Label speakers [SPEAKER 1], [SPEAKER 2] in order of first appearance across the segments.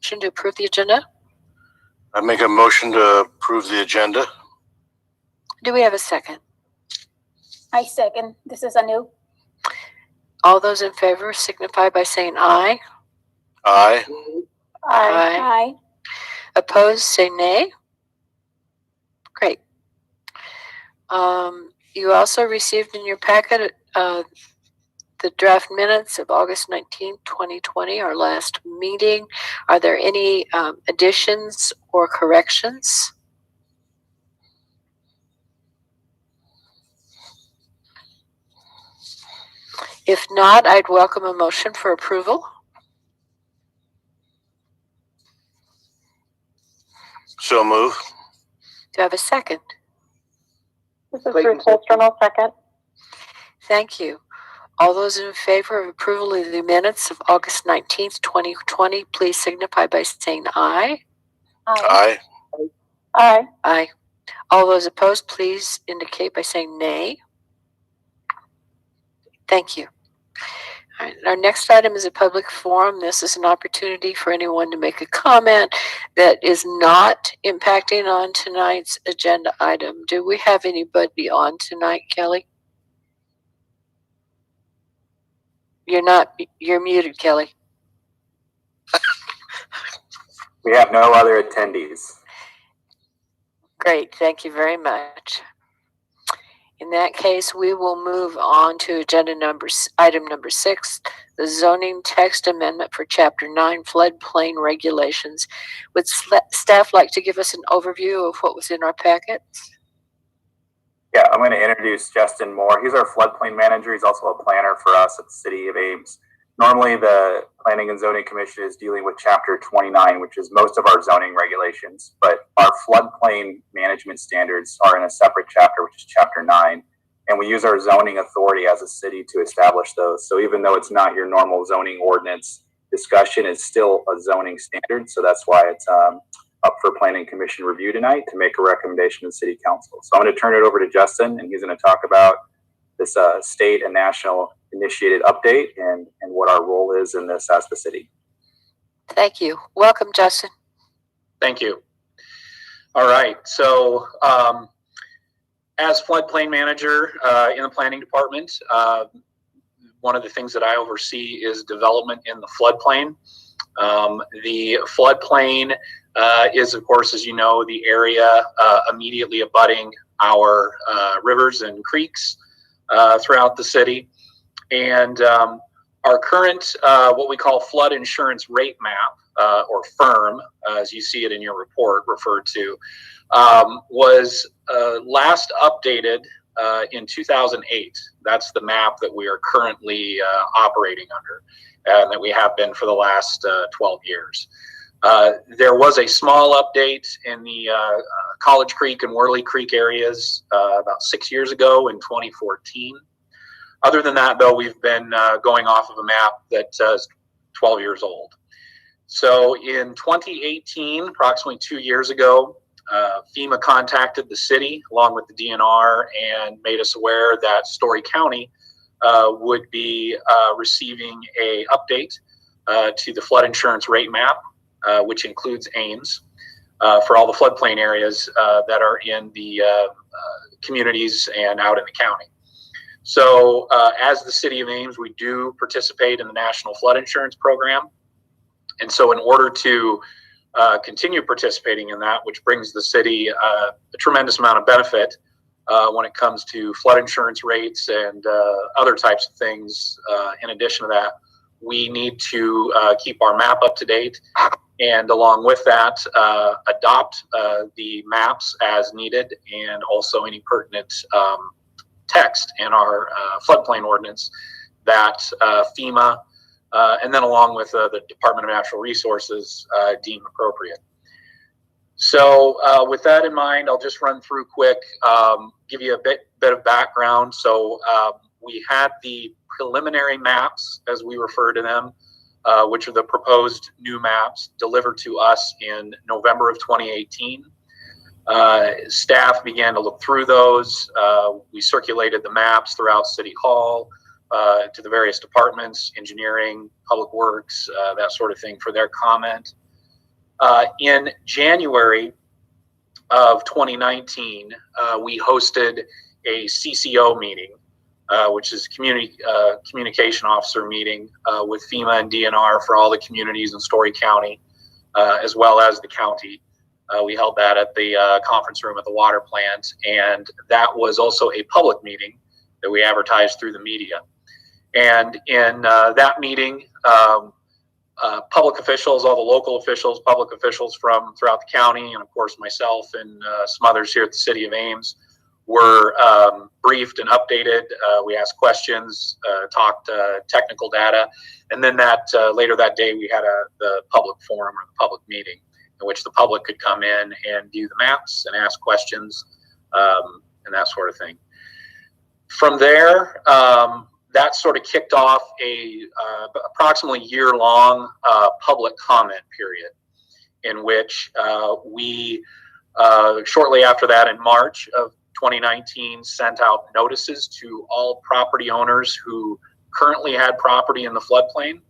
[SPEAKER 1] motion to approve the agenda?
[SPEAKER 2] I make a motion to approve the agenda.
[SPEAKER 1] Do we have a second?
[SPEAKER 3] I second. This is Anu.
[SPEAKER 1] All those in favor signify by saying aye.
[SPEAKER 2] Aye.
[SPEAKER 1] Aye.
[SPEAKER 3] Aye.
[SPEAKER 1] Opposed, say nay. Great. You also received in your packet the draft minutes of August 19th, 2020, our last meeting. Are there any additions or corrections? If not, I'd welcome a motion for approval.
[SPEAKER 2] So move.
[SPEAKER 1] Do I have a second?
[SPEAKER 3] This is Ruth Holstrom, I'll second.
[SPEAKER 1] Thank you. All those in favor of approval of the minutes of August 19th, 2020, please signify by saying aye.
[SPEAKER 2] Aye.
[SPEAKER 3] Aye.
[SPEAKER 1] Aye. All those opposed, please indicate by saying nay. Thank you. All right, our next item is a public forum. This is an opportunity for anyone to make a comment that is not impacting on tonight's agenda item. Do we have anybody on tonight, Kelly? You're muted, Kelly.
[SPEAKER 4] We have no other attendees.
[SPEAKER 1] Great, thank you very much. In that case, we will move on to item number 6, the zoning text amendment for Chapter 9 floodplain regulations. Would staff like to give us an overview of what was in our packet?
[SPEAKER 4] Yeah, I'm going to introduce Justin Moore. He's our floodplain manager. He's also a planner for us at the City of Ames. Normally, the Planning and Zoning Commission is dealing with Chapter 29, which is most of our zoning regulations, but our floodplain management standards are in a separate chapter, which is Chapter 9, and we use our zoning authority as a city to establish those. So even though it's not your normal zoning ordinance discussion, it's still a zoning standard, so that's why it's up for Planning Commission review tonight to make a recommendation to the City Council. So I'm going to turn it over to Justin, and he's going to talk about this state and national initiated update and what our role is in this as the city.
[SPEAKER 1] Thank you. Welcome, Justin.
[SPEAKER 5] Thank you. All right. So as floodplain manager in the planning department, one of the things that I oversee is development in the floodplain. The floodplain is, of course, as you know, the area immediately abutting our rivers and creeks throughout the city. And our current, what we call flood insurance rate map, or FIRM, as you see it in your report referred to, was last updated in 2008. That's the map that we are currently operating under, and that we have been for the last 12 years. There was a small update in the College Creek and Worley Creek areas about 6 years ago in 2014. Other than that, though, we've been going off of a map that is 12 years old. So in 2018, approximately 2 years ago, FEMA contacted the city along with the DNR and made us aware that Story County would be receiving a update to the flood insurance rate map, which includes Ames, for all the floodplain areas that are in the communities and out in the county. So as the City of Ames, we do participate in the National Flood Insurance Program. And so in order to continue participating in that, which brings the city a tremendous amount of benefit when it comes to flood insurance rates and other types of things, in addition to that, we need to keep our map up to date. And along with that, adopt the maps as needed, and also any pertinent text in our floodplain ordinance that FEMA, and then along with the Department of Natural Resources, deem appropriate. So with that in mind, I'll just run through quick, give you a bit of background. So we had the preliminary maps, as we refer to them, which are the proposed new maps, delivered to us in November of 2018. Staff began to look through those. We circulated the maps throughout City Hall to the various departments, engineering, public works, that sort of thing, for their comment. In January of 2019, we hosted a CCO meeting, which is communication officer meeting with FEMA and DNR for all the communities in Story County, as well as the county. We held that at the conference room at the water plant, and that was also a public meeting that we advertised through the media. And in that meeting, public officials, all the local officials, public officials from throughout the county, and of course myself and some others here at the City of Ames were briefed and updated. We asked questions, talked technical data, and then later that day we had the public forum or the public meeting in which the public could come in and view the maps and ask questions and that sort of thing. From there, that sort of kicked off a approximately year-long public comment period in which we, shortly after that in March of 2019, sent out notices to all property owners who currently had property in the floodplain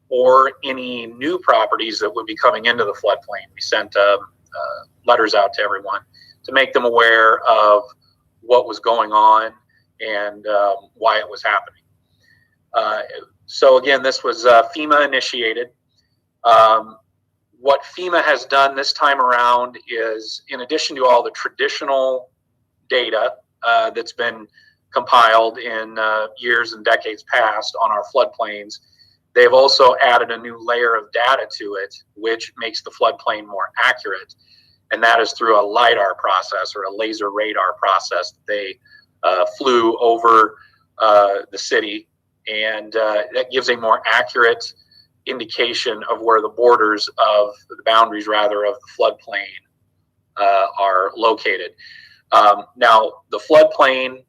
[SPEAKER 5] or any new properties that would be coming into the floodplain. We sent letters out to everyone to make them aware of what was going on and why it was happening. So again, this was FEMA initiated. What FEMA has done this time around is, in addition to all the traditional data that's been compiled in years and decades past on our floodplains, they've also added a new layer of data to it, which makes the floodplain more accurate. And that is through a LiDAR process or a laser radar process. They flew over the city, and that gives a more accurate indication of where the borders of the boundaries, rather, of the floodplain are located. Now, the floodplain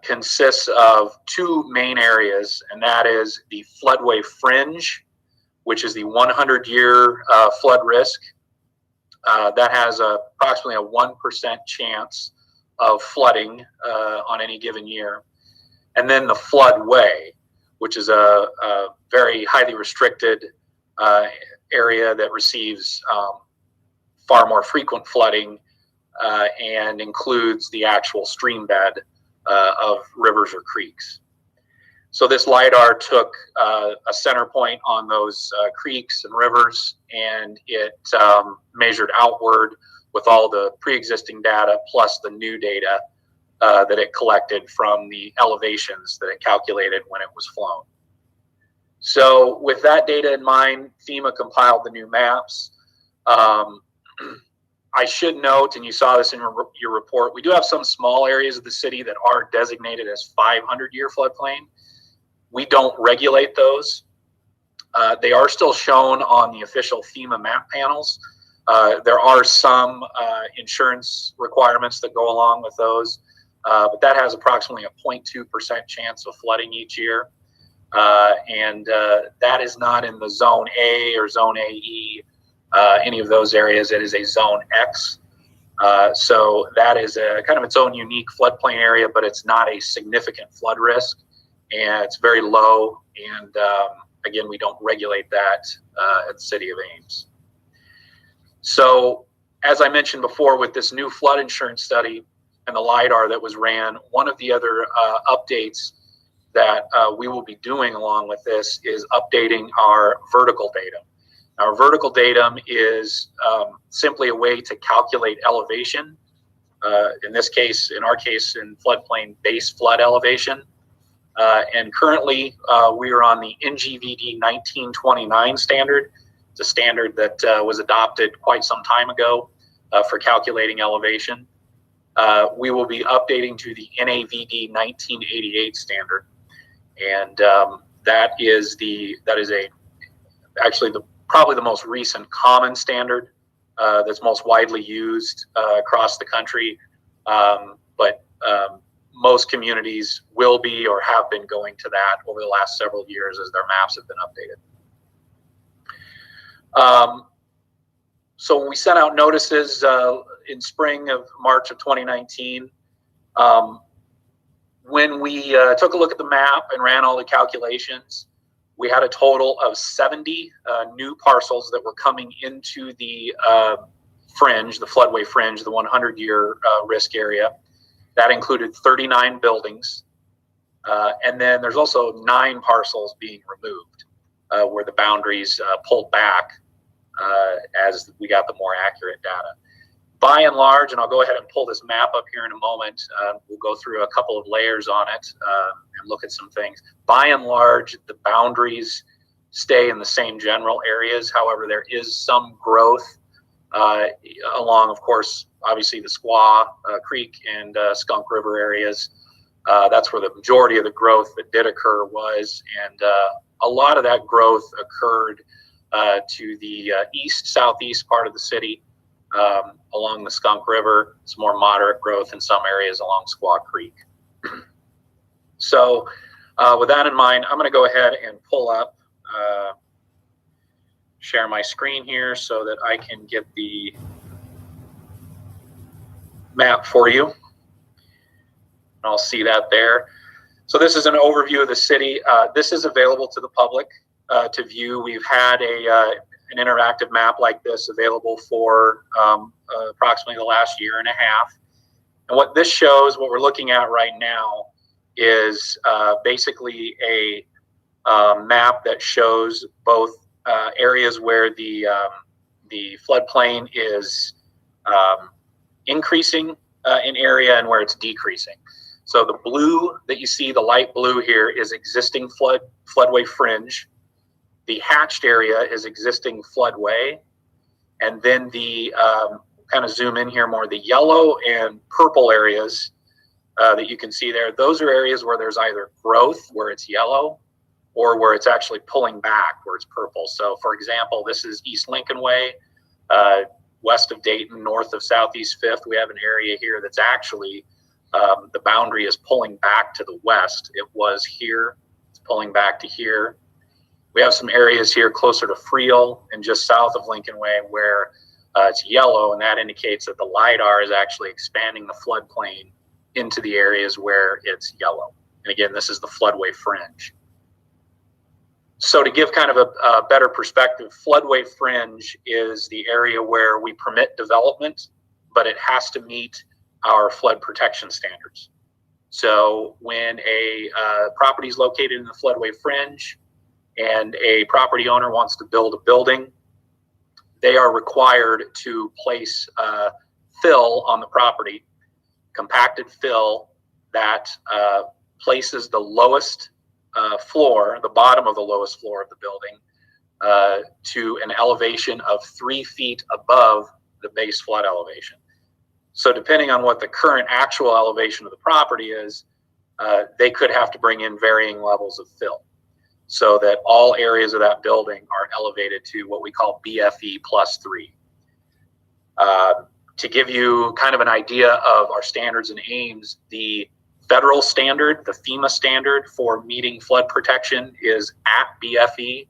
[SPEAKER 5] consists of two main areas, and that is the floodway fringe, which is the 100-year flood risk. That has approximately a 1% chance of flooding on any given year. And then the floodway, which is a very highly restricted area that receives far more frequent flooding and includes the actual stream bed of rivers or creeks. So this LiDAR took a center point on those creeks and rivers, and it measured outward with all the pre-existing data plus the new data that it collected from the elevations that it calculated when it was flown. So with that data in mind, FEMA compiled the new maps. I should note, and you saw this in your report, we do have some small areas of the city that are designated as 500-year floodplain. We don't regulate those. They are still shown on the official FEMA map panels. There are some insurance requirements that go along with those, but that has approximately a 0.2% chance of flooding each year. And that is not in the Zone A or Zone AE, any of those areas. It is a Zone X. So that is a kind of its own unique floodplain area, but it's not a significant flood risk, and it's very low. And again, we don't regulate that at the City of Ames. So as I mentioned before, with this new flood insurance study and the LiDAR that was ran, one of the other updates that we will be doing along with this is updating our vertical datum. Our vertical datum is simply a way to calculate elevation. In this case, in our case, in floodplain base flood elevation. And currently, we are on the NGVD 1929 standard. It's a standard that was adopted quite some time ago for calculating elevation. We will be updating to the NAVD 1988 standard, and that is actually probably the most recent common standard that's most widely used across the country. But most communities will be or have been going to that over the last several years as their maps have been updated. So when we sent out notices in spring of March of 2019, when we took a look at the map and ran all the calculations, We had a total of 70 new parcels that were coming into the fringe, the floodway fringe, the 100-year risk area. That included 39 buildings. And then there's also 9 parcels being removed where the boundaries pulled back as we got the more accurate data. By and large, and I'll go ahead and pull this map up here in a moment, we'll go through a couple of layers on it and look at some things. By and large, the boundaries stay in the same general areas. However, there is some growth along, of course, obviously the Squaw Creek and Skunk River areas. That's where the majority of the growth that did occur was, and a lot of that growth occurred to the east, southeast part of the city, along the Skunk River. It's more moderate growth in some areas along Squaw Creek. So with that in mind, I'm going to go ahead and pull up, share my screen here so that I can get the map for you. I'll see that there. So this is an overview of the city. This is available to the public to view. We've had an interactive map like this available for approximately the last year and a half. And what this shows, what we're looking at right now, is basically a map that shows both areas where the floodplain is increasing in area and where it's decreasing. So the blue that you see, the light blue here, is existing floodway fringe. The hatched area is existing floodway. And then the, kind of zoom in here more, the yellow and purple areas that you can see there, those are areas where there's either growth, where it's yellow, or where it's actually pulling back, where it's purple. So for example, this is East Lincoln Way, west of Dayton, north of Southeast 5th. We have an area here that's actually, the boundary is pulling back to the west. It was here, it's pulling back to here. We have some areas here closer to Friel and just south of Lincoln Way where it's yellow, and that indicates that the LIDAR is actually expanding the floodplain into the areas where it's yellow. And again, this is the floodway fringe. So to give kind of a better perspective, floodway fringe is the area where we permit development, but it has to meet our flood protection standards. So when a property is located in the floodway fringe and a property owner wants to build a building, they are required to place fill on the property, compacted fill that places the lowest floor, the bottom of the lowest floor of the building, to an elevation of 3 feet above the base flood elevation. So depending on what the current actual elevation of the property is, they could have to bring in varying levels of fill so that all areas of that building are elevated to what we call BFE +3. To give you kind of an idea of our standards and aims, the federal standard, the FEMA standard for meeting flood protection, is at BFE,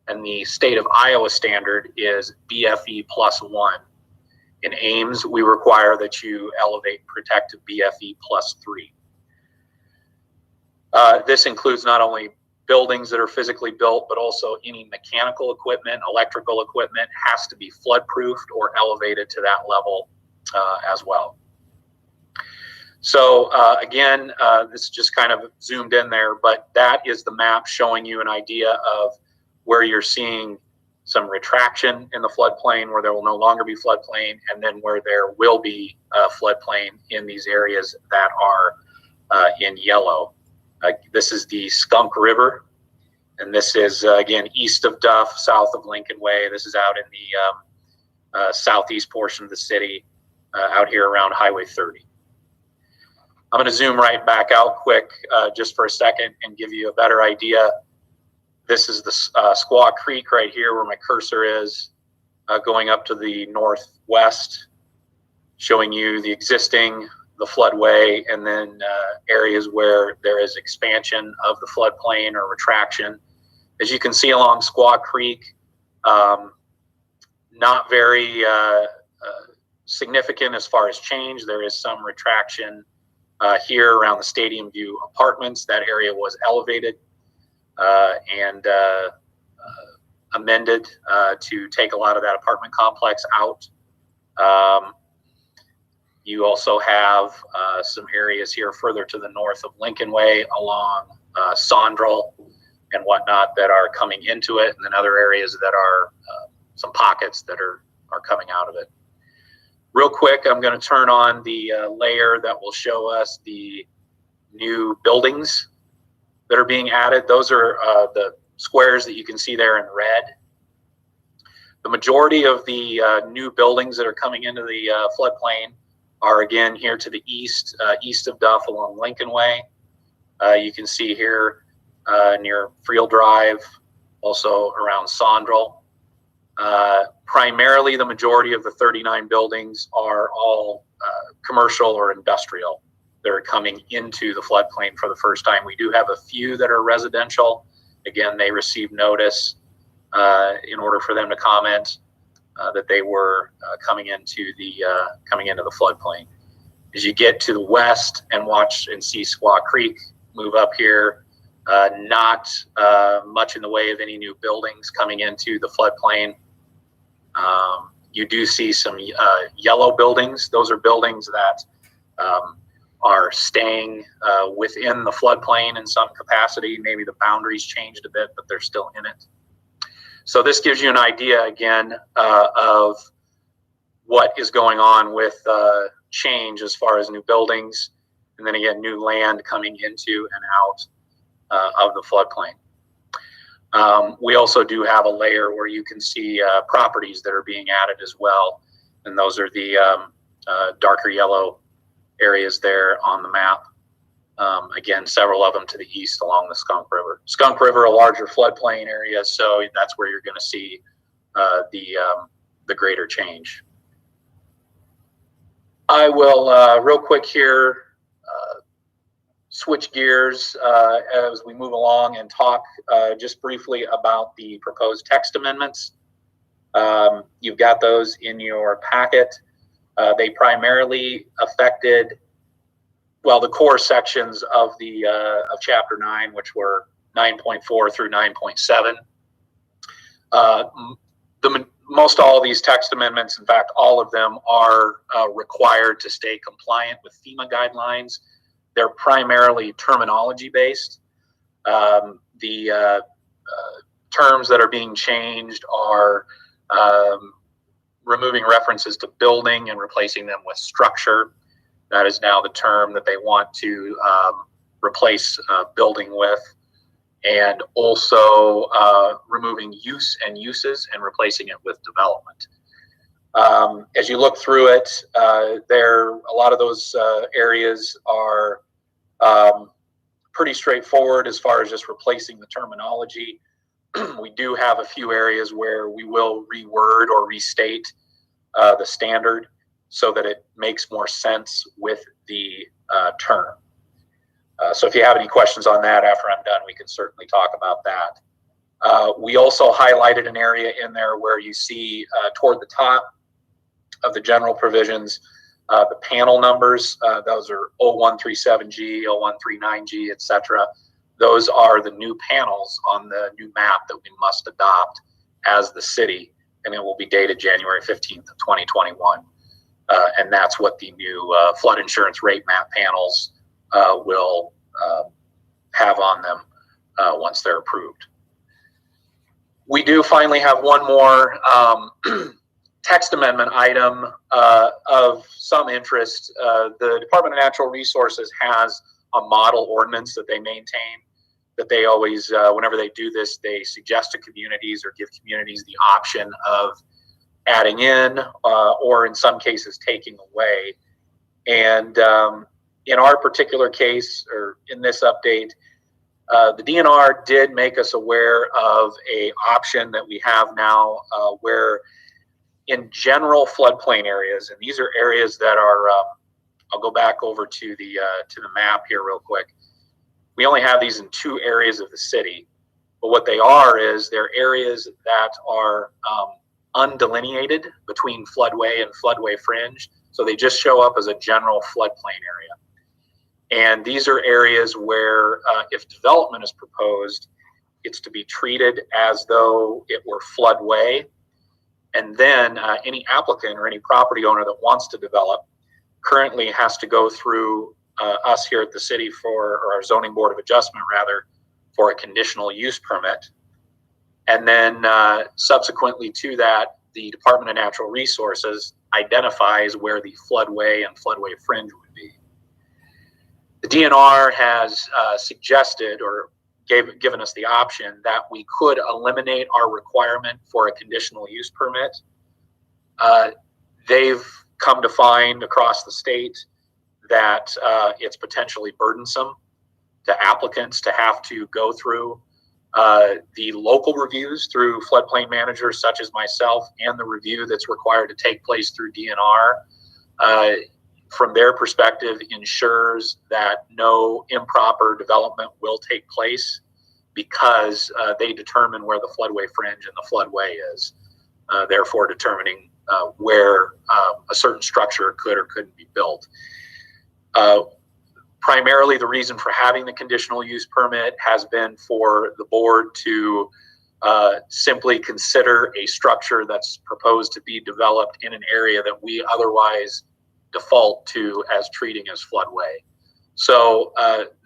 [SPEAKER 5] and the state of Iowa standard is BFE +1. In Ames, we require that you elevate and protect to BFE +3. This includes not only buildings that are physically built, but also any mechanical equipment, electrical equipment has to be flood-proofed or elevated to that level as well. So again, this is just kind of zoomed in there, but that is the map showing you an idea of where you're seeing some retraction in the floodplain, where there will no longer be floodplain, and then where there will be floodplain in these areas that are in yellow. This is the Skunk River, and this is, again, east of Duff, south of Lincoln Way. This is out in the southeast portion of the city, out here around Highway 30. I'm going to zoom right back out quick just for a second and give you a better idea. This is the Squaw Creek right here where my cursor is, going up to the northwest, showing you the existing, the floodway, and then areas where there is expansion of the floodplain or retraction. As you can see along Squaw Creek, not very significant as far as change. There is some retraction here around the Stadium View Apartments. That area was elevated. and amended to take a lot of that apartment complex out. You also have some areas here further to the north of Lincoln Way along Sondrel and whatnot that are coming into it, and then other areas that are some pockets that are coming out of it. Real quick, I'm going to turn on the layer that will show us the new buildings that are being added. Those are the squares that you can see there in red. The majority of the new buildings that are coming into the floodplain are again here to the east, east of Duff along Lincoln Way. You can see here near Friel Drive, also around Sondrel. Primarily, the majority of the 39 buildings are all commercial or industrial. They're coming into the floodplain for the first time. We do have a few that are residential. Again, they received notice in order for them to comment that they were coming into the floodplain. As you get to the west and watch and see Squaw Creek move up here, not much in the way of any new buildings coming into the floodplain. You do see some yellow buildings. Those are buildings that are staying within the floodplain in some capacity. Maybe the boundaries changed a bit, but they're still in it. So this gives you an idea again of what is going on with change as far as new buildings, and then again new land coming into and out of the floodplain. We also do have a layer where you can see properties that are being added as well, and those are the darker yellow areas there on the map. Again, several of them to the east along the Skunk River. Skunk River, a larger floodplain area, so that's where you're going to see the greater change. I will real quick here switch gears as we move along and talk just briefly about the proposed text amendments. You've got those in your packet. They primarily affected, well, the core sections of the of Chapter 9, which were 9.4 through 9.7. Most all of these text amendments, in fact, all of them are required to stay compliant with FEMA guidelines. They're primarily terminology based. The terms that are being changed are removing references to building and replacing them with structure. That is now the term that they want to replace building with, and also removing use and uses and replacing it with development. As you look through it, a lot of those areas are pretty straightforward as far as just replacing the terminology. We do have a few areas where we will reword or restate the standard so that it makes more sense with the term. So if you have any questions on that after I'm done, we can certainly talk about that. We also highlighted an area in there where you see toward the top of the general provisions, the panel numbers. Those are 0137G, 0139G, etc. Those are the new panels on the new map that we must adopt as the city, and it will be dated January 15th of 2021. And that's what the new flood insurance rate map panels will have on them once they're approved. We do finally have one more text amendment item of some interest. The Department of Natural Resources has a model ordinance that they maintain, that they always, whenever they do this, they suggest to communities or give communities the option of adding in or in some cases taking away. And in our particular case, or in this update, the DNR did make us aware of a option that we have now where in general floodplain areas, and these are areas that are, I'll go back over to the map here real quick. We only have these in 2 areas of the city, but what they are is they're areas that are undelineated between floodway and floodway fringe. So they just show up as a general floodplain area. And these are areas where if development is proposed, it's to be treated as though it were floodway. And then any applicant or any property owner that wants to develop currently has to go through us here at the city or our zoning board of adjustment rather, for a conditional use permit. And then subsequently to that, the Department of Natural Resources identifies where the floodway and floodway fringe would be. The DNR has suggested or given us the option that we could eliminate our requirement for a conditional use permit. They've come to find across the state that it's potentially burdensome to applicants to have to go through the local reviews through floodplain managers such as myself, and the review that's required to take place through DNR. From their perspective, ensures that no improper development will take place because they determine where the floodway fringe and the floodway is, therefore determining where a certain structure could or couldn't be built. Primarily, the reason for having the conditional use permit has been for the board to simply consider a structure that's proposed to be developed in an area that we otherwise default to as treating as floodway. So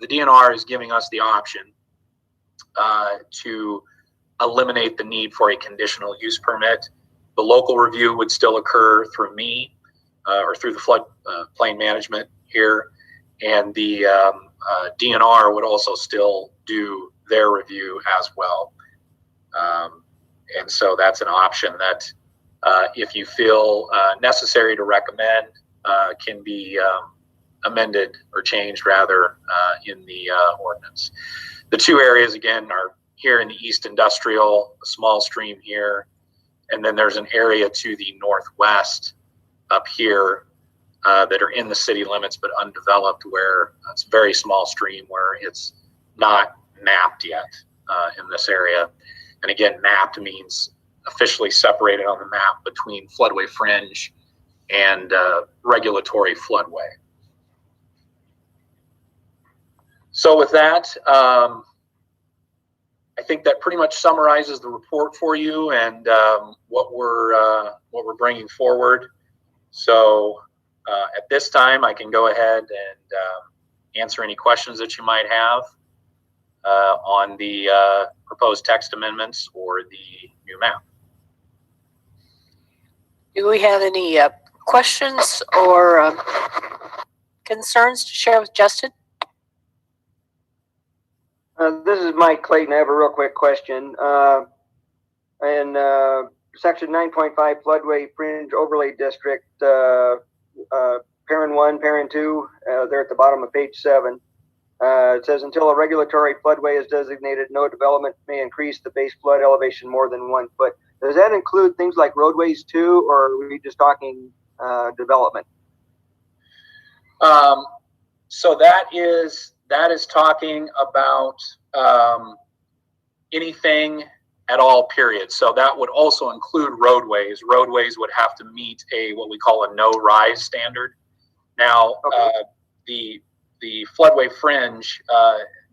[SPEAKER 5] the DNR is giving us the option to eliminate the need for a conditional use permit. The local review would still occur through me or through the floodplain management here, and the DNR would also still do their review as well. And so that's an option that if you feel necessary to recommend, can be amended or changed rather in the ordinance. The two areas again are here in the East Industrial, a small stream here, and then there's an area to the northwest up here that are in the city limits but undeveloped, where it's a very small stream where it's not mapped yet in this area. And again, mapped means officially separated on the map between floodway fringe and regulatory floodway. So with that, I think that pretty much summarizes the report for you and what we're bringing forward. So at this time, I can go ahead and answer any questions that you might have on the proposed text amendments or the new map.
[SPEAKER 1] Do we have any questions or concerns to share with Justin?
[SPEAKER 6] This is Mike Clayton. I have a real quick question. In section 9.5 floodway fringe overlay district, parent 1, parent 2, they're at the bottom of page 7. It says, until a regulatory floodway is designated, no development may increase the base flood elevation more than 1 foot. Does that include things like roadways too, or are we just talking development?
[SPEAKER 5] So that is talking about anything at all, period. So that would also include roadways. Roadways would have to meet what we call a no rise standard. Now, okay. The floodway fringe,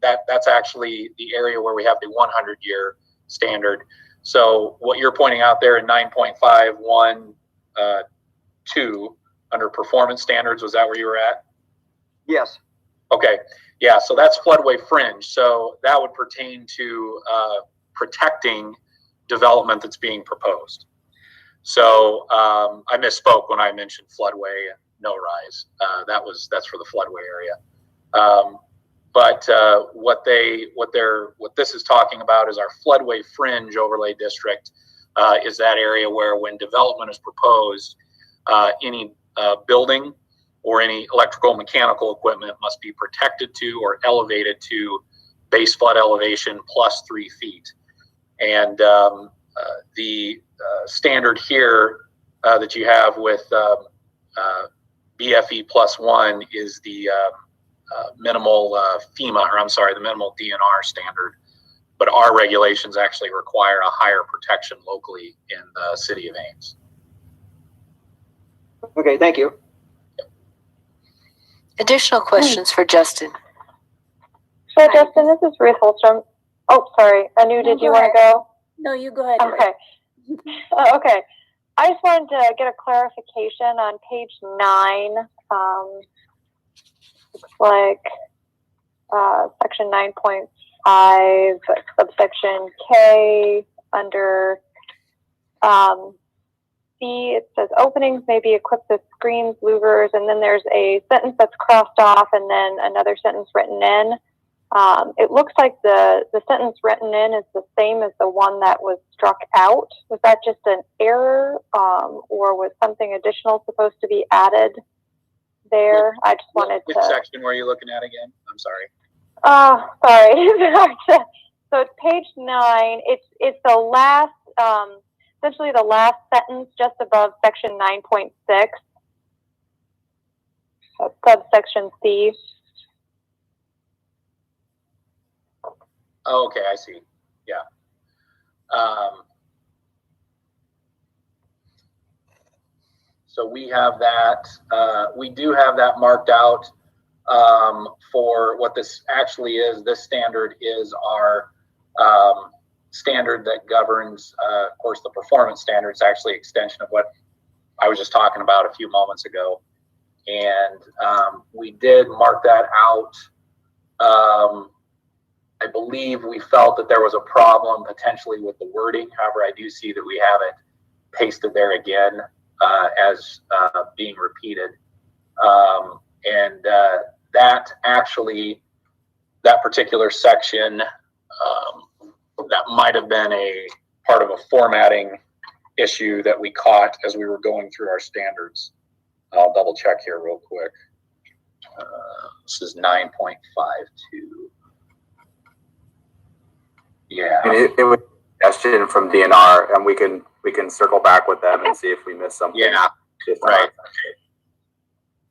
[SPEAKER 5] that's actually the area where we have the 100-year standard. So what you're pointing out there in 9.5.1.2 under performance standards, was that where you were at?
[SPEAKER 6] Yes.
[SPEAKER 5] Okay. Yeah. So that's floodway fringe. So that would pertain to protecting development that's being proposed. So I misspoke when I mentioned floodway and no rise. That's for the floodway area. But what this is talking about is our floodway fringe overlay district is that area where when development is proposed, any building or any electrical mechanical equipment must be protected to or elevated to base flood elevation plus 3 feet. And the standard here that you have with BFE +1 is the minimal the minimal DNR standard. But our regulations actually require a higher protection locally in the city of Ames.
[SPEAKER 6] Okay, thank you.
[SPEAKER 1] Additional questions for Justin?
[SPEAKER 3] Sure, Justin, this is Ruth Holstrom. Oh, sorry. Anu, did you want to go?
[SPEAKER 7] No, you go ahead.
[SPEAKER 3] Okay. Okay. I just wanted to get a clarification on page 9. Looks like section 9.5, subsection K, under C, it says openings may be equipped with screens, louvers, and then there's a sentence that's crossed off and then another sentence written in. It looks like the sentence written in is the same as the one that was struck out. Was that just an error, or was something additional supposed to be added there? I just wanted
[SPEAKER 5] Which section were you looking at again? I'm sorry.
[SPEAKER 3] Sorry. So it's page 9. It's the last, essentially the last sentence just above section 9.6, subsection C.
[SPEAKER 5] Oh, okay, I see. Yeah. So we have that. We do have that marked out for what this actually is. This standard is our standard that governs, of course, the performance standard. It's actually an extension of what I was just talking about a few moments ago. And we did mark that out. I believe we felt that there was a problem potentially with the wording. However, I do see that we have it pasted there again as being repeated. And that actually, that particular section, that might have been a part of a formatting issue that we caught as we were going through our standards. I'll double check here real quick. This is 9.52. Yeah.
[SPEAKER 4] And it was a suggestion from DNR, and we can circle back with them and see if we missed something.
[SPEAKER 5] Yeah, right.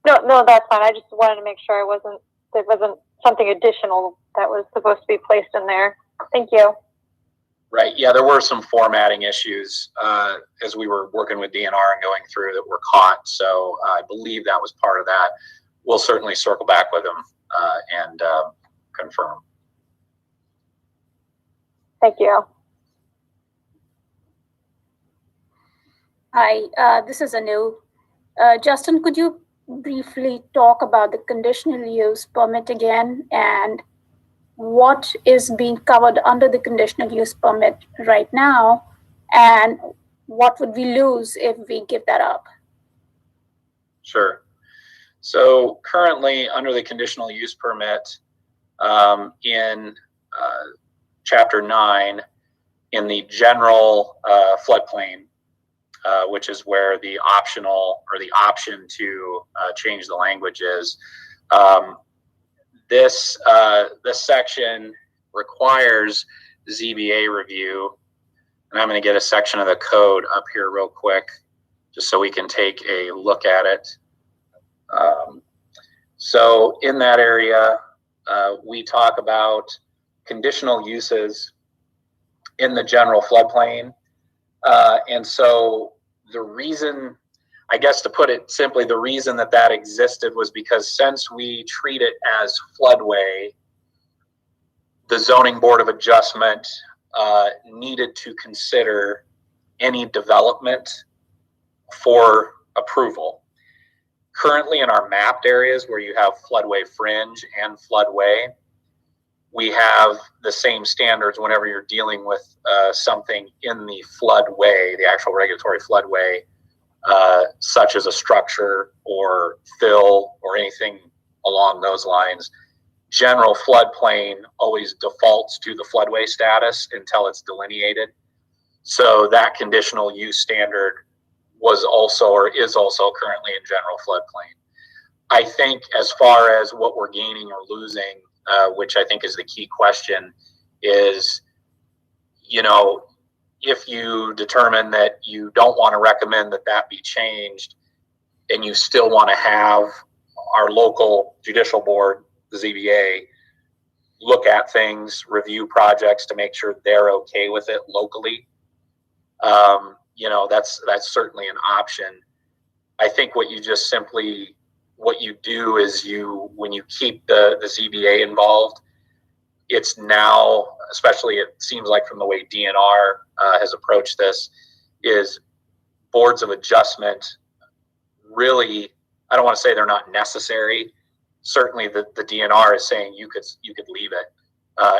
[SPEAKER 3] No, that's fine. I just wanted to make sure there wasn't something additional that was supposed to be placed in there. Thank you.
[SPEAKER 5] Right. Yeah, there were some formatting issues as we were working with DNR and going through that were caught. So I believe that was part of that. We'll certainly circle back with them and confirm.
[SPEAKER 3] Thank you.
[SPEAKER 7] Hi, this is Anu. Justin, could you briefly talk about the conditional use permit again and what is being covered under the conditional use permit right now, and what would we lose if we give that up?
[SPEAKER 5] Sure. So currently under the conditional use permit in Chapter 9, in the general floodplain, which is where the optional or the option to change the language is, this section requires ZBA review. And I'm going to get a section of the code up here real quick, just so we can take a look at it. So in that area, we talk about conditional uses in the general floodplain. And so the reason, I guess to put it simply, the reason that existed was because since we treat it as floodway, the Zoning Board of Adjustment needed to consider any development for approval. Currently in our mapped areas where you have floodway fringe and floodway, we have the same standards whenever you're dealing with something in the floodway, the actual regulatory floodway, such as a structure or fill or anything along those lines. General floodplain always defaults to the floodway status until it's delineated. So that conditional use standard was also or is also currently in general floodplain. I think as far as what we're gaining or losing, which I think is the key question, is, you know, if you determine that you don't want to recommend that be changed and you still want to have our local judicial board, the ZBA, look at things, review projects to make sure they're okay with it locally, you know, that's certainly an option. I think what you do is when you keep the ZBA involved, it's now especially it seems like from the way DNR has approached this, is boards of adjustment really, I don't want to say they're not necessary. Certainly the DNR is saying you could leave it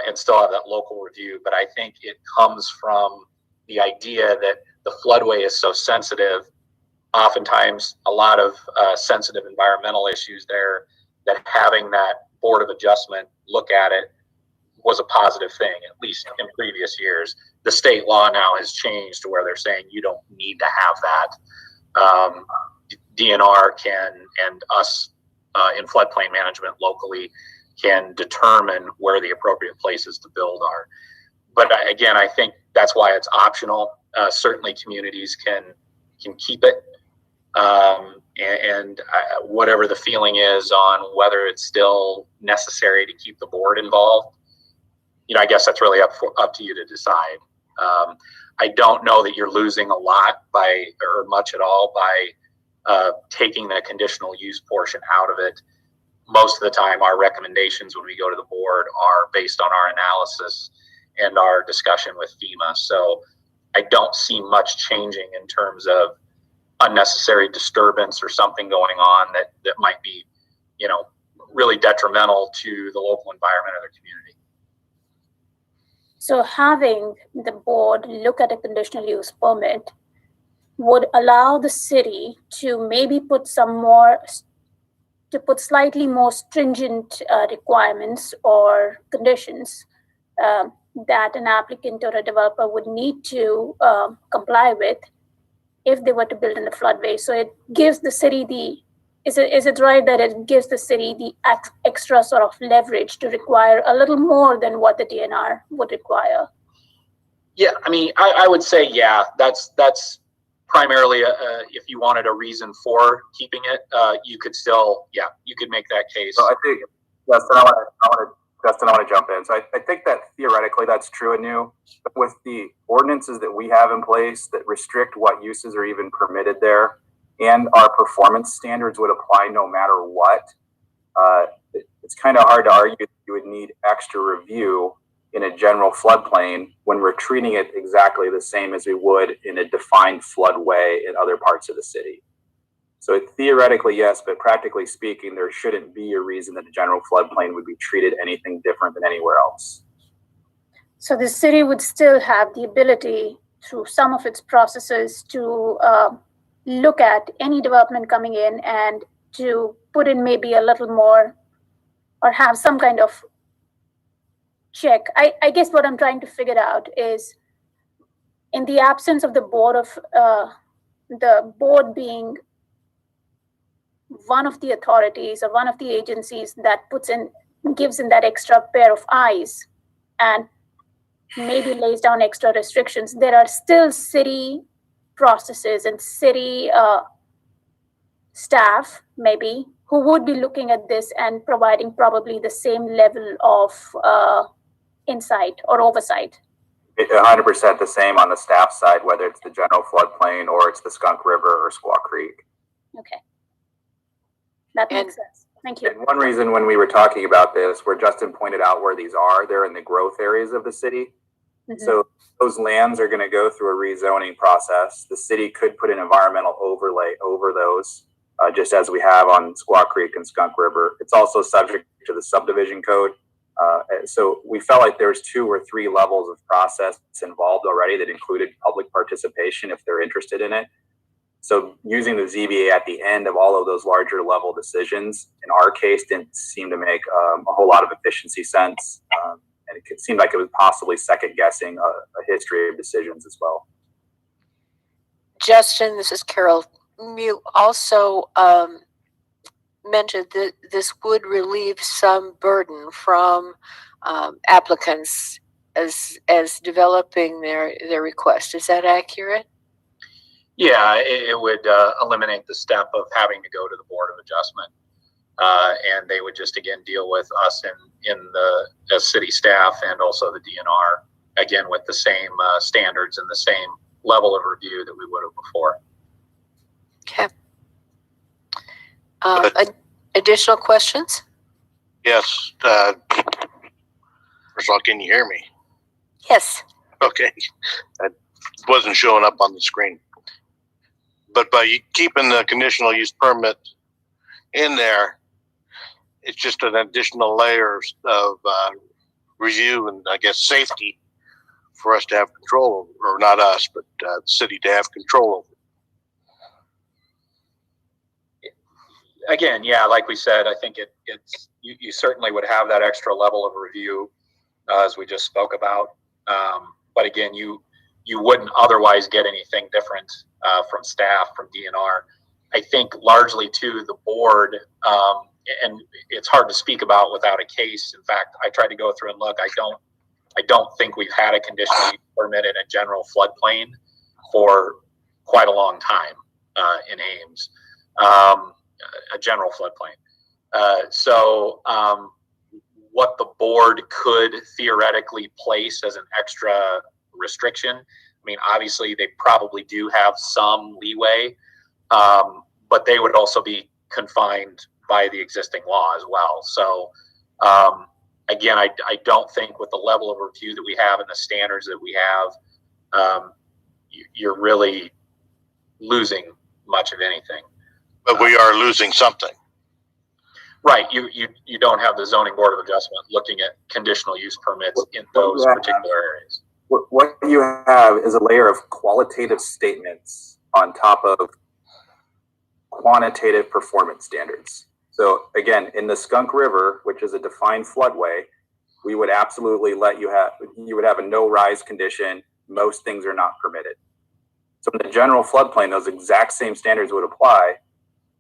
[SPEAKER 5] and still have that local review, but I think it comes from the idea that the floodway is so sensitive, oftentimes a lot of sensitive environmental issues there, that having that board of adjustment look at it was a positive thing, at least in previous years. The state law now has changed to where they're saying you don't need to have that. DNR can, and us in floodplain management locally, can determine where the appropriate places to build are. But again, I think that's why it's optional. Certainly communities can keep it. And whatever the feeling is on whether it's still necessary to keep the board involved, I guess that's really up to you to decide. I don't know that you're losing a lot or much at all by taking the conditional use portion out of it. Most of the time, our recommendations when we go to the board are based on our analysis and our discussion with FEMA. So I don't see much changing in terms of unnecessary disturbance or something going on that might be, really detrimental to the local environment or the community.
[SPEAKER 7] So having the board look at a conditional use permit would allow the city to maybe put slightly more stringent requirements or conditions that an applicant or a developer would need to comply with if they were to build in the floodway. So it gives the city is it right that it gives the city the extra sort of leverage to require a little more than what the DNR would require?
[SPEAKER 5] Yeah, I mean, I would say, yeah, that's primarily if you wanted a reason for keeping it, you could still, you could make that case.
[SPEAKER 4] So I think, Justin, I want to jump in. So I think that theoretically that's true, Anu, but with the ordinances that we have in place that restrict what uses are even permitted there, and our performance standards would apply no matter what, it's kind of hard to argue that you would need extra review in a general floodplain when we're treating it exactly the same as we would in a defined floodway in other parts of the city. So theoretically, yes, but practically speaking, there shouldn't be a reason that a general floodplain would be treated anything different than anywhere else.
[SPEAKER 7] So the city would still have the ability through some of its processes to look at any development coming in and to put in maybe a little more or have some kind of check. I guess what I'm trying to figure out is, in the absence of the board being one of the authorities or one of the agencies that gives in that extra pair of eyes and maybe lays down extra restrictions, there are still city processes and city staff maybe who would be looking at this and providing probably the same level of insight or oversight.
[SPEAKER 4] 100% the same on the staff side, whether it's the general floodplain or it's the Skunk River or Squaw Creek.
[SPEAKER 7] Okay. That makes sense. Thank you.
[SPEAKER 4] And one reason when we were talking about this, where Justin pointed out where these are, they're in the growth areas of the city. Mm-hmm. So those lands are going to go through a rezoning process. The city could put an environmental overlay over those, just as we have on Squaw Creek and Skunk River. It's also subject to the subdivision code. So we felt like there was 2 or 3 levels of process involved already that included public participation if they're interested in it. So using the ZBA at the end of all of those larger level decisions, in our case, didn't seem to make a whole lot of efficiency sense. And it seemed like it was possibly second guessing a history of decisions as well.
[SPEAKER 1] Justin, this is Carol. You also mentioned that this would relieve some burden from applicants as developing their request. Is that accurate?
[SPEAKER 5] Yeah, it would eliminate the step of having to go to the Board of Adjustment. And they would just, again, deal with us in the city staff and also the DNR, again, with the same standards and the same level of review that we would have before.
[SPEAKER 1] Okay. Additional questions?
[SPEAKER 2] Yes. First of all, can you hear me?
[SPEAKER 1] Yes.
[SPEAKER 2] Okay. That wasn't showing up on the screen. But by keeping the conditional use permit in there, it's just an additional layer of review and I guess safety for us to have control over, or not us, but the city to have control over.
[SPEAKER 5] Again, yeah, like we said, I think it's you certainly would have that extra level of review as we just spoke about. But again, you wouldn't otherwise get anything different from staff, from DNR. I think largely to the board, and it's hard to speak about without a case. In fact, I tried to go through and look. I don't think we've had a conditional use permit in a general floodplain for quite a long time in Ames. A general floodplain. So what the board could theoretically place as an extra restriction, I mean, obviously they probably do have some leeway, but they would also be confined by the existing law as well. So again, I don't think with the level of review that we have and the standards that we have, you're really losing much of anything.
[SPEAKER 2] But we are losing something.
[SPEAKER 5] Right. You don't have the zoning board of adjustment looking at conditional use permits in those particular areas.
[SPEAKER 4] What you have is a layer of qualitative statements on top of quantitative performance standards. So again, in the Skunk River, which is a defined floodway, we would absolutely you would have a no rise condition. Most things are not permitted. So in the general floodplain, those exact same standards would apply,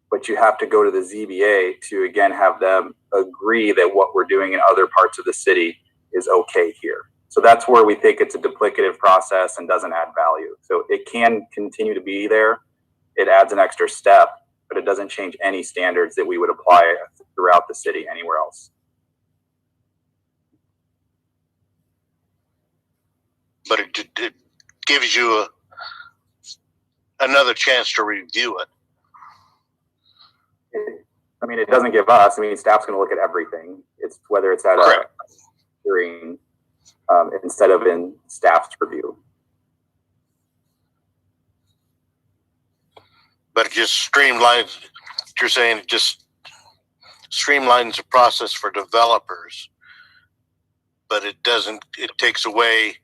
[SPEAKER 4] but you have to go to the ZBA to again have them agree that what we're doing in other parts of the city is okay here. So that's where we think it's a duplicative process and doesn't add value. So it can continue to be there. It adds an extra step, but it doesn't change any standards that we would apply throughout the city anywhere else.
[SPEAKER 2] But it gives you another chance to review it.
[SPEAKER 4] I mean, it doesn't give us. I mean, staff's going to look at everything. It's whether it's at a hearing instead of in staff's review.
[SPEAKER 2] But it just streamlines. You're saying it just streamlines the process for developers, but it doesn't. It takes away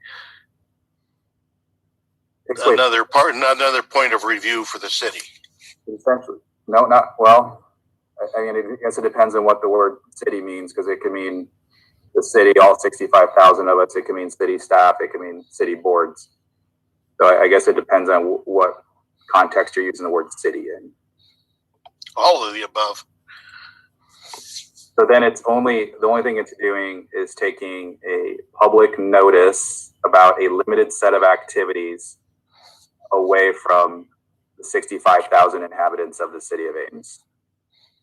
[SPEAKER 2] another point of review for the city.
[SPEAKER 4] Essentially, no, not well. I mean, I guess it depends on what the word city means, because it could mean the city, all 65,000 of us. It could mean city staff. It could mean city boards. So I guess it depends on what context you're using the word city in.
[SPEAKER 2] All of the above.
[SPEAKER 4] So then the only thing it's doing is taking a public notice about a limited set of activities away from the 65,000 inhabitants of the city of Ames,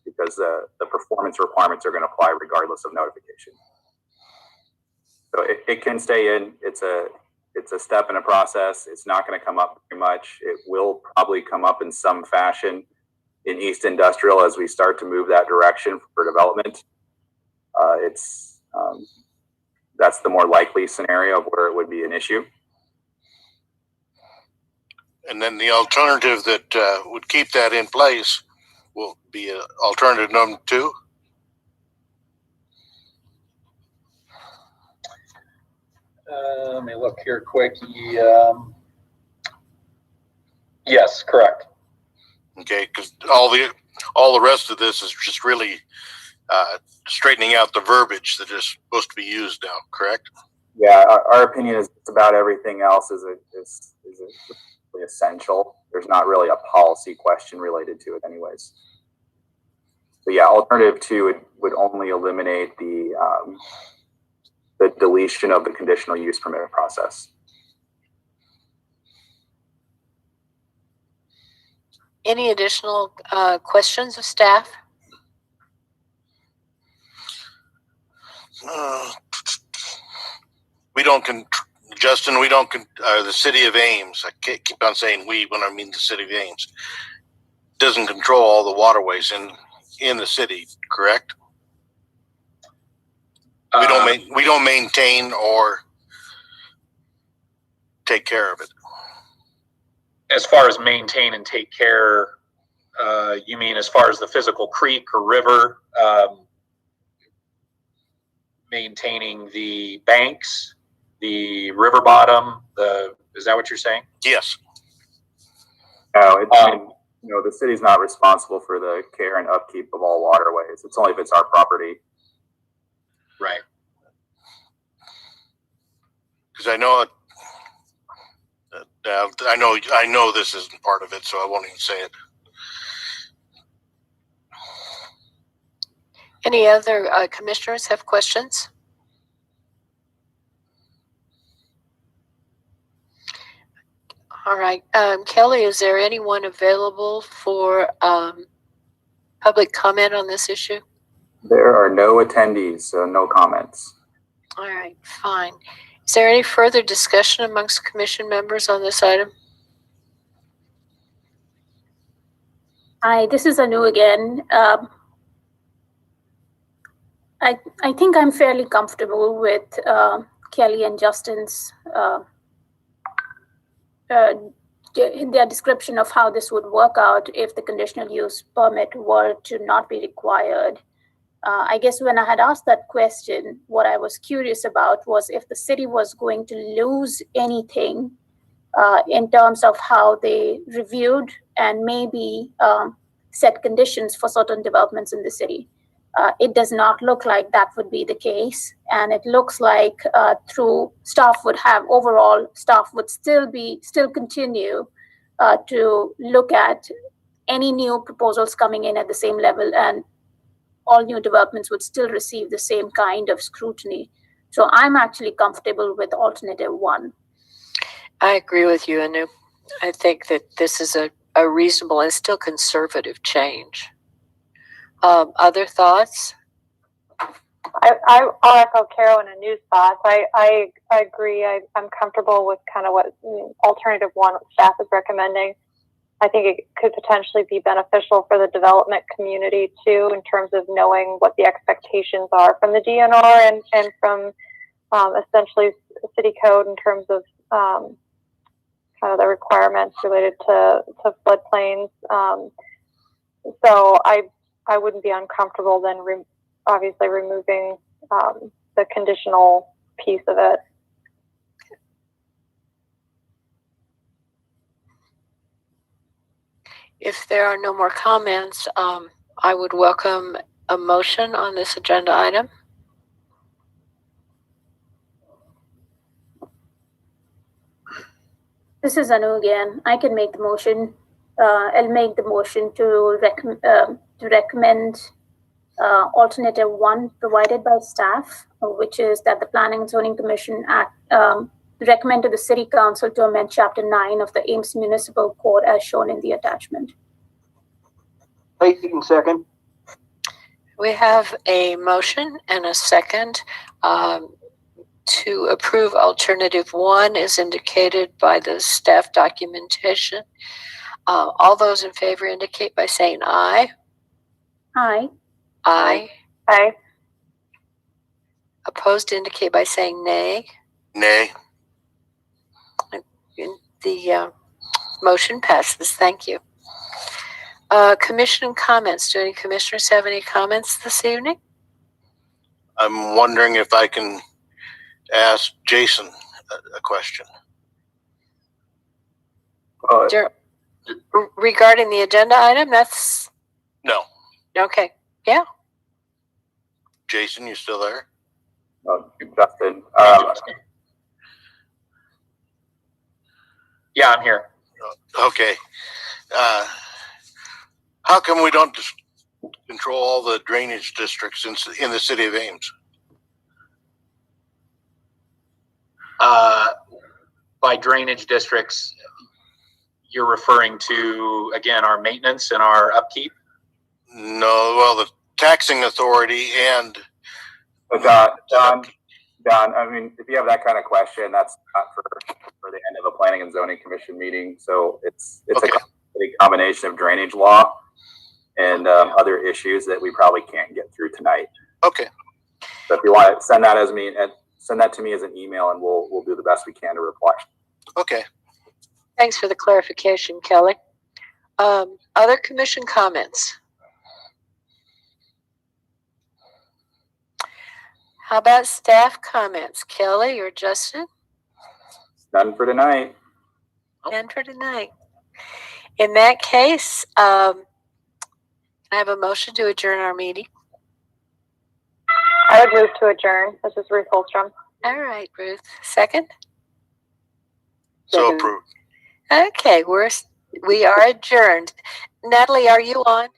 [SPEAKER 4] because the performance requirements are going to apply regardless of notification. So it can stay in. It's a step in a process. It's not going to come up very much. It will probably come up in some fashion in East Industrial as we start to move that direction for development. That's the more likely scenario of where it would be an issue.
[SPEAKER 2] And then the alternative that would keep that in place will be alternative number 2.
[SPEAKER 5] Let me look here quick. Yes, correct.
[SPEAKER 2] Okay, because all the rest of this is just really straightening out the verbiage that is supposed to be used now. Correct?
[SPEAKER 4] Yeah, our opinion is about everything else is essential. There's not really a policy question related to it, anyways. So yeah, alternative 2 would only eliminate the deletion of the conditional use permit process.
[SPEAKER 1] Any additional questions of staff?
[SPEAKER 2] We don't, Justin. We don't. The city of Ames. I can't keep on saying we when I mean the city of Ames. Doesn't control all the waterways in the city. Correct? We don't maintain or take care of it.
[SPEAKER 5] As far as maintain and take care, you mean as far as the physical creek or river, maintaining the banks, the river bottom, is that what you're saying?
[SPEAKER 2] Yes.
[SPEAKER 4] No, the city's not responsible for the care and upkeep of all waterways. It's only if it's our property.
[SPEAKER 5] Right.
[SPEAKER 2] Because I know I know this isn't part of it, so I won't even say it.
[SPEAKER 1] Any other commissioners have questions? All right. Kelly, is there anyone available for public comment on this issue?
[SPEAKER 4] There are no attendees, so no comments.
[SPEAKER 1] All right, fine. Is there any further discussion amongst commission members on this item?
[SPEAKER 7] Hi, this is Anu again. I think I'm fairly comfortable with Kelly and Justin's their description of how this would work out if the conditional use permit were to not be required. I guess when I had asked that question, what I was curious about was if the city was going to lose anything in terms of how they reviewed and maybe set conditions for certain developments in the city. It does not look like that would be the case. And it looks like staff would still continue to look at any new proposals coming in at the same level, and all new developments would still receive the same kind of scrutiny. So I'm actually comfortable with alternative 1.
[SPEAKER 1] I agree with you, Anu. I think that this is a reasonable and still conservative change. Other thoughts?
[SPEAKER 3] I'll echo Carol and Anu's thoughts. I agree. I'm comfortable with kind of what alternative 1 staff is recommending. I think it could potentially be beneficial for the development community too, in terms of knowing what the expectations are from the DNR and from essentially city code in terms of kind of the requirements related to floodplains. So I wouldn't be uncomfortable then obviously removing the conditional piece of it.
[SPEAKER 1] If there are no more comments, I would welcome a motion on this agenda item.
[SPEAKER 7] This is Anu again. I can make the motion. I'll make the motion to recommend alternative 1 provided by staff, which is that the Planning and Zoning Commission recommend to the City Council to amend Chapter 9 of the Ames Municipal Code as shown in the attachment.
[SPEAKER 6] Clayton, second.
[SPEAKER 1] We have a motion and a second to approve alternative 1 as indicated by the staff documentation. All those in favor indicate by saying aye.
[SPEAKER 7] Aye.
[SPEAKER 1] Aye.
[SPEAKER 3] Aye.
[SPEAKER 1] Opposed indicate by saying nay.
[SPEAKER 2] Nay.
[SPEAKER 1] The motion passes. Thank you. Commission comments. Do any commissioners have any comments this evening?
[SPEAKER 2] I'm wondering if I can ask Jason a question.
[SPEAKER 1] Regarding the agenda item, that's...
[SPEAKER 2] No.
[SPEAKER 1] Okay. Yeah.
[SPEAKER 2] Jason, you still there?
[SPEAKER 4] Justin.
[SPEAKER 5] Yeah, I'm here.
[SPEAKER 2] Okay. How come we don't just control all the drainage districts in the city of Ames?
[SPEAKER 5] By drainage districts, you're referring to, again, our maintenance and our upkeep?
[SPEAKER 2] No, well, the taxing authority and...
[SPEAKER 4] Don, I mean, if you have that kind of question, that's not for the end of a Planning and Zoning Commission meeting. So it's okay. a combination of drainage law and other issues that we probably can't get through tonight.
[SPEAKER 2] Okay.
[SPEAKER 4] So if you want to send that to me as an email, and we'll do the best we can to reply.
[SPEAKER 2] Okay.
[SPEAKER 1] Thanks for the clarification, Kelly. Other commission comments? How about staff comments? Kelly or Justin?
[SPEAKER 4] None for tonight.
[SPEAKER 1] None for tonight. In that case, I have a motion to adjourn our meeting.
[SPEAKER 3] I would move to adjourn. This is Ruth Holstrom.
[SPEAKER 1] All right, Ruth. Second?
[SPEAKER 2] So
[SPEAKER 6] Second.
[SPEAKER 2] approved.
[SPEAKER 1] Okay, we are adjourned. Natalie, are you on?